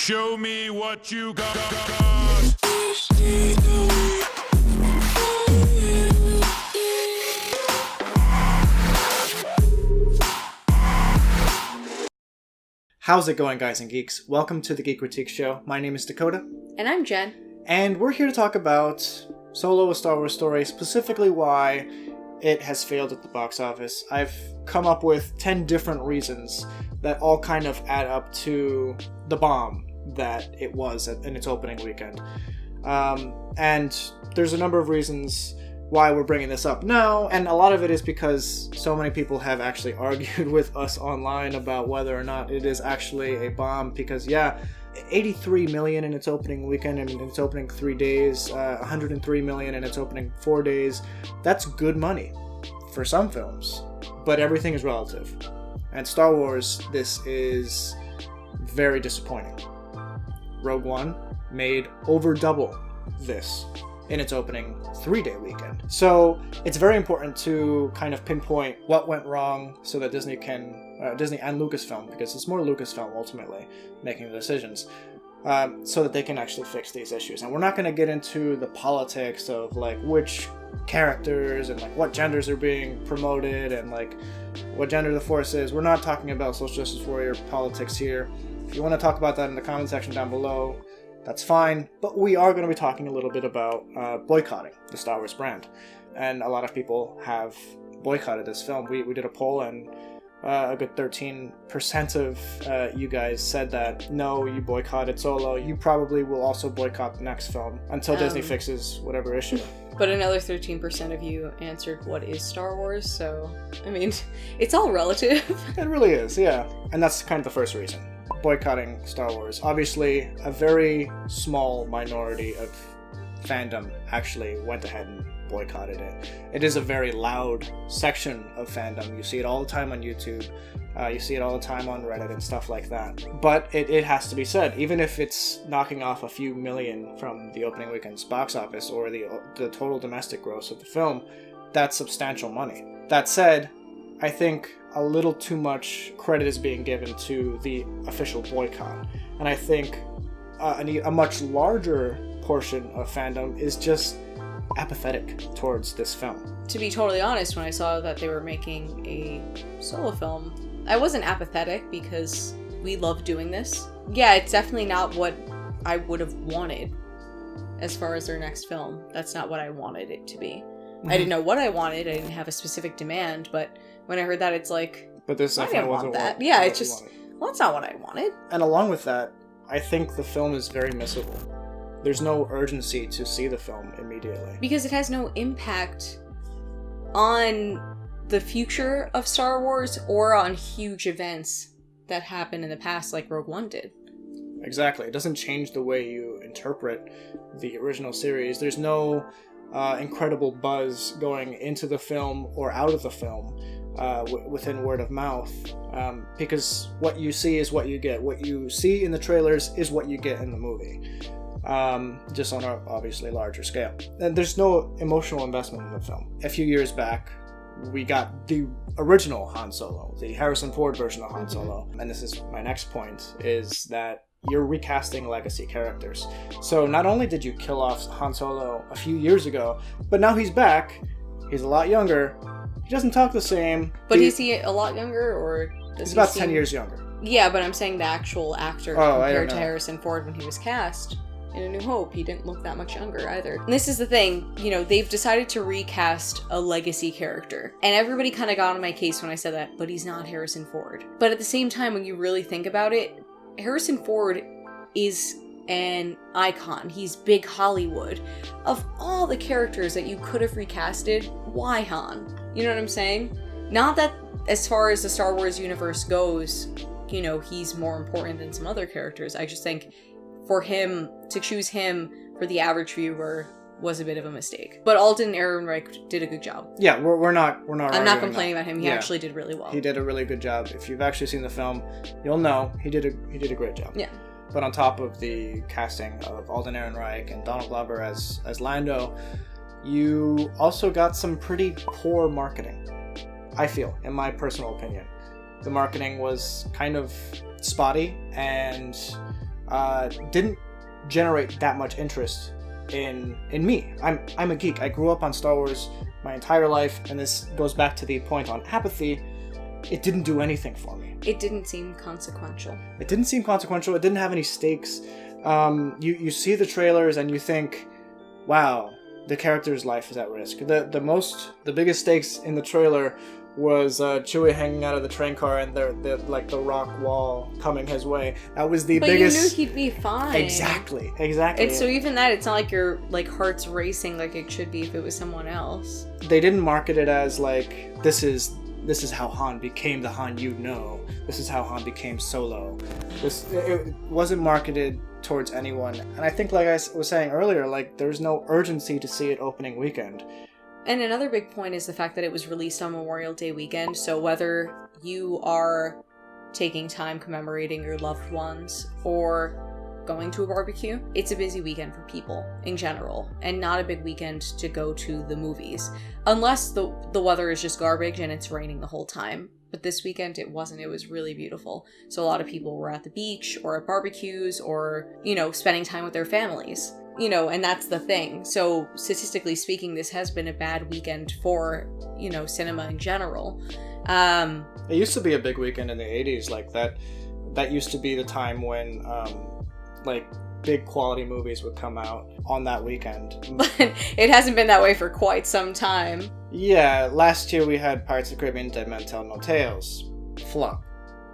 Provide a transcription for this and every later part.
Show me what you got. How's it going, guys and geeks? Welcome to the Geekritique Show. My name is Dakota. And I'm Jen. And we're here to talk about Solo: A Star Wars Story, specifically why it has failed at the box office. I've come up with 10 different reasons that all kind of add up to the bomb that it was in its opening weekend. And there's a number of reasons why we're bringing this up now, and a lot of it is because so many people have actually argued with us online about whether or not it is actually a bomb, because yeah, 83 million in its opening weekend and in its opening 3 days, 103 million in its opening 4 days. That's good money for some films, but everything is relative. And Star Wars, this is very disappointing. Rogue One made over double this in its opening 3-day weekend. So it's very important to kind of pinpoint what went wrong so that Disney and Lucasfilm, because it's more Lucasfilm ultimately making the decisions, so that they can actually fix these issues. And we're not going to get into the politics of like which characters and like what genders are being promoted and like what gender the Force is. We're not talking about social justice warrior politics here. If you want to talk about that in the comment section down below, that's fine, but we are going to be talking a little bit about boycotting the Star Wars brand. And a lot of people have boycotted this film. We did a poll, and a good 13% of you guys said that, no, you boycotted Solo. You probably will also boycott the next film until Disney fixes whatever issue. But another 13% of you answered what is Star Wars, so, I mean, it's all relative. It really is, yeah. And that's kind of the first reason. Boycotting Star Wars. Obviously, a very small minority of fandom actually went ahead and boycotted it. It is a very loud section of fandom. You see it all the time on YouTube. You see it all the time on Reddit and stuff like that. But it has to be said, even if it's knocking off a few million from the opening weekend's box office or the total domestic gross of the film, that's substantial money. That said, I think a little too much credit is being given to the official boycott. And I think a much larger portion of fandom is just apathetic towards this film. To be totally honest, when I saw that they were making a Solo film, I wasn't apathetic because we love doing this. Yeah, it's definitely not what I would have wanted as far as their next film. That's not what I wanted it to be. Mm-hmm. I didn't know what I wanted. I didn't have a specific demand, but when I heard that, it's like, but this I didn't want that. Yeah, it's just, well, that's not what I wanted. And along with that, I think the film is very missable. There's no urgency to see the film immediately. Because it has no impact on the future of Star Wars or on huge events that happened in the past like Rogue One did. Exactly. It doesn't change the way you interpret the original series. There's no incredible buzz going into the film or out of the film within word of mouth, because what you see is what you get. What you see in the trailers is what you get in the movie, just on a obviously larger scale. And there's no emotional investment in the film. A few years back, we got the original Han Solo, the Harrison Ford version of Han Solo. And this is my next point, is that you're recasting legacy characters. So not only did you kill off Han Solo a few years ago, but now he's back. He's a lot younger. He doesn't talk the same. But is he a lot younger, or does he's about 10 years younger? Yeah, but I'm saying the actual actor compared to Harrison Ford when he was cast in A New Hope, he didn't look that much younger either. And this is the thing, you know, they've decided to recast a legacy character. And everybody kind of got on my case when I said that, but he's not Harrison Ford. But at the same time, when you really think about it, Harrison Ford is an icon. He's big Hollywood. Of all the characters that you could have recasted, why Han? You know what I'm saying? Not that as far as the Star Wars universe goes, you know, he's more important than some other characters. I just think for him, to choose him for the average viewer was a bit of a mistake. But Alden Ehrenreich did a good job. Yeah, we're not I'm not complaining about him. He actually did really well. He did a really good job. If you've actually seen the film, you'll know he did a great job. Yeah. But on top of the casting of Alden Ehrenreich and Donald Glover as Lando, you also got some pretty poor marketing, I feel, in my personal opinion. The marketing was kind of spotty, and didn't generate that much interest in me. I'm a geek. I grew up on Star Wars my entire life, and this goes back to the point on apathy. It didn't do anything for me. It didn't seem consequential. It didn't have any stakes. You see the trailers and you think, wow, the character's life is at risk. The biggest stakes in the trailer was Chewie hanging out of the train car and the rock wall coming his way. That was the biggest. But you knew he'd be fine. Exactly. And so even that, it's not like your heart's racing like it should be if it was someone else. They didn't market it as like, this is how Han became the Han you know. This is how Han became Solo. It wasn't marketed towards anyone. And I think, like I was saying earlier, like, there's no urgency to see it opening weekend. And another big point is the fact that it was released on Memorial Day weekend, so whether you are taking time commemorating your loved ones or going to a barbecue, it's a busy weekend for people in general, and not a big weekend to go to the movies. Unless the weather is just garbage and it's raining the whole time. But this weekend it wasn't. It was really beautiful. So a lot of people were at the beach or at barbecues or, spending time with their families. And that's the thing. So statistically speaking, this has been a bad weekend for, cinema in general. It used to be a big weekend in the 80s. Like that used to be the time when, big quality movies would come out on that weekend. But it hasn't been that way for quite some time. Yeah, last year we had Pirates of the Caribbean, Dead Men Tell No Tales. Flop.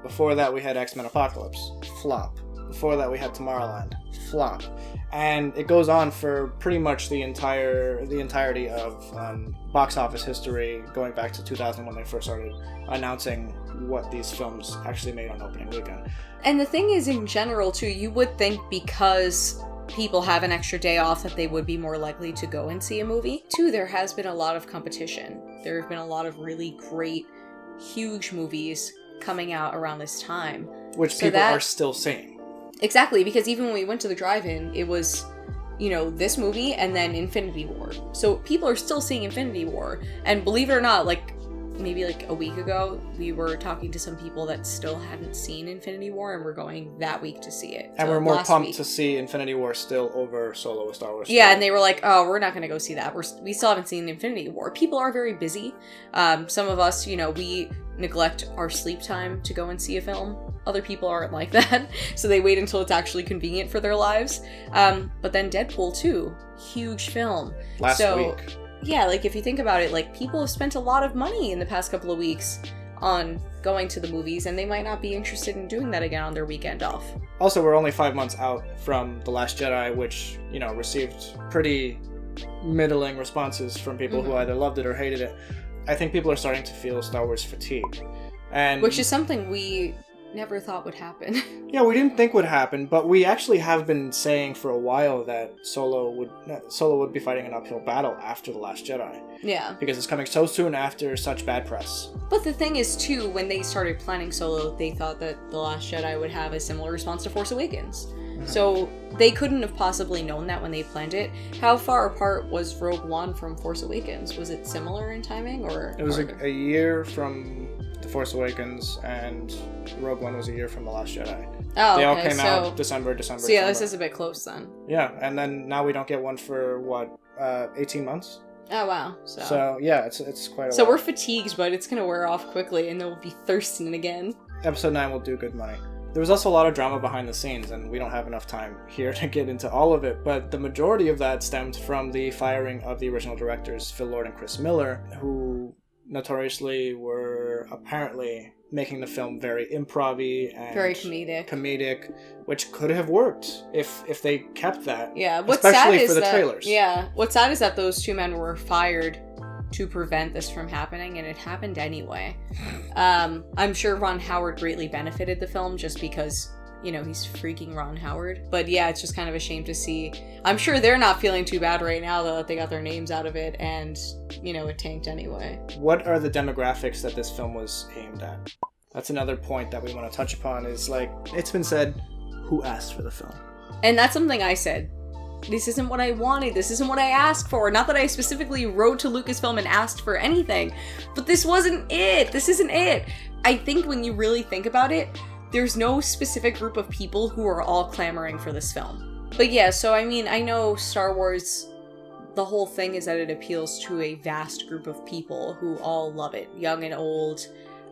Before that we had X-Men Apocalypse. Flop. Before that we had Tomorrowland. Flop. And it goes on for pretty much the entirety of box office history, going back to 2000 when they first started announcing what these films actually made on opening weekend. And the thing is, in general, too, you would think because people have an extra day off that they would be more likely to go and see a movie. Two, there has been a lot of competition. There have been a lot of really great, huge movies coming out around this time. Which people are still seeing. Exactly, because even when we went to the drive-in, it was, this movie and then Infinity War. So people are still seeing Infinity War. And believe it or not, maybe a week ago, we were talking to some people that still hadn't seen Infinity War and were going that week to see it. And we're more pumped to see Infinity War still over Solo: A Star Wars Story. Yeah, and they were like, oh, we're not going to go see that. We still haven't seen Infinity War. People are very busy. Some of us, we neglect our sleep time to go and see a film. Other people aren't like that, so they wait until it's actually convenient for their lives. But then Deadpool 2, huge film. Last week. Yeah, if you think about it, people have spent a lot of money in the past couple of weeks on going to the movies, and they might not be interested in doing that again on their weekend off. Also, we're only 5 months out from The Last Jedi, which, received pretty middling responses from people who either loved it or hated it. I think people are starting to feel Star Wars fatigue. Which is something we never thought would happen. Yeah, we didn't think would happen, but we actually have been saying for a while that Solo would be fighting an uphill battle after The Last Jedi. Yeah. Because it's coming so soon after such bad press. But the thing is, too, when they started planning Solo, they thought that The Last Jedi would have a similar response to Force Awakens. Mm-hmm. So they couldn't have possibly known that when they planned it. How far apart was Rogue One from Force Awakens? Was it similar in timing, or? It was a year from The Force Awakens, and Rogue One was a year from The Last Jedi. Oh, they all came out December. So yeah, this is a bit close then. Yeah, and then now we don't get one for, 18 months? Oh, wow. So yeah, it's quite a while. So we're fatigued, but it's going to wear off quickly, and then we'll be thirsting again. Episode 9 will do good money. There was also a lot of drama behind the scenes, and we don't have enough time here to get into all of it, but the majority of that stemmed from the firing of the original directors, Phil Lord and Chris Miller, who notoriously were apparently making the film very improv-y and very comedic, which could have worked if they kept that. Yeah, what's especially sad for the is trailers. Yeah, what's sad is that those two men were fired to prevent this from happening, and it happened anyway. I'm sure Ron Howard greatly benefited the film just because, he's freaking Ron Howard. But yeah, it's just kind of a shame to see. I'm sure they're not feeling too bad right now, though, that they got their names out of it and, it tanked anyway. What are the demographics that this film was aimed at? That's another point that we want to touch upon is, it's been said, who asked for the film? And that's something I said. This isn't what I wanted. This isn't what I asked for. Not that I specifically wrote to Lucasfilm and asked for anything, but this wasn't it. This isn't it. I think when you really think about it, there's no specific group of people who are all clamoring for this film. But yeah, so I mean, I know Star Wars, the whole thing is that it appeals to a vast group of people who all love it, young and old.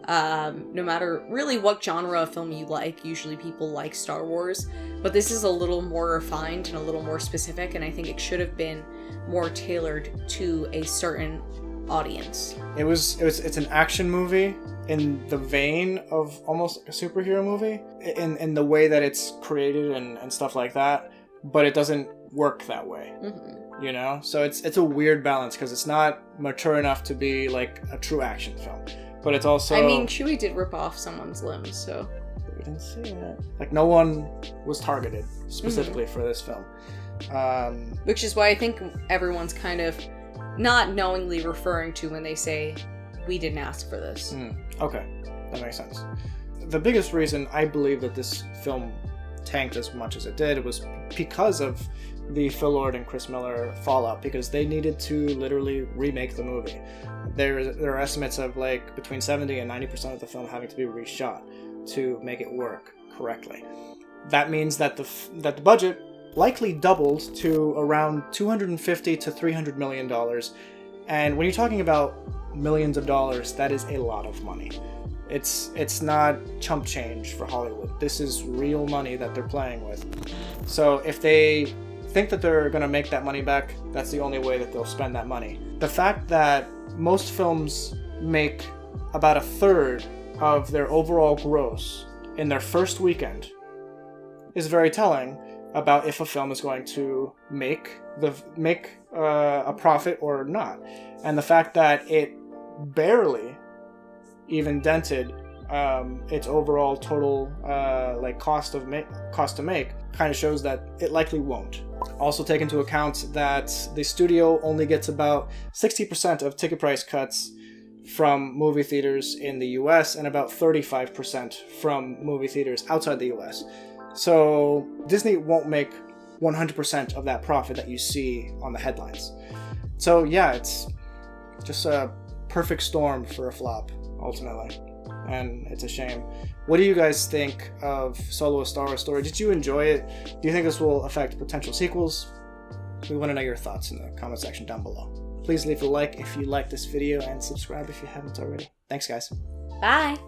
No matter really what genre of film you like, usually people like Star Wars, but this is a little more refined and a little more specific, and I think it should have been more tailored to a certain audience. It's an action movie in the vein of almost a superhero movie, in the way that it's created and stuff like that, but it doesn't work that way. Mm-hmm. You know? So it's a weird balance, because it's not mature enough to be like a true action film. But it's also... I mean, Chewie did rip off someone's limbs, so... We didn't see it. Like, no one was targeted specifically for this film. Which is why I think everyone's kind of not knowingly referring to when they say, we didn't ask for this. Okay, that makes sense. The biggest reason I believe that this film tanked as much as it did was because of the Phil Lord and Chris Miller fallout, because they needed to literally remake the movie. There are estimates of like between 70 and 90% of the film having to be reshot to make it work correctly. That means that the budget likely doubled to around $250 to $300 million. And when you're talking about millions of dollars, that is a lot of money. It's not chump change for Hollywood. This is real money that they're playing with. So if they think that they're going to make that money back, that's the only way that they'll spend that money. The fact that most films make about a third of their overall gross in their first weekend is very telling about if a film is going to make a profit or not. And the fact that it barely even dented its overall total cost to make kind of shows that it likely won't. Also take into account that the studio only gets about 60% of ticket price cuts from movie theaters in the US and about 35% from movie theaters outside the US. So Disney won't make 100% of that profit that you see on the headlines. So yeah, it's just a perfect storm for a flop, ultimately. And it's a shame. What do you guys think of Solo: A Star Wars Story? Did you enjoy it? Do you think this will affect potential sequels? We want to know your thoughts in the comment section down below. Please leave a like if you like this video and subscribe if you haven't already. Thanks, guys. Bye!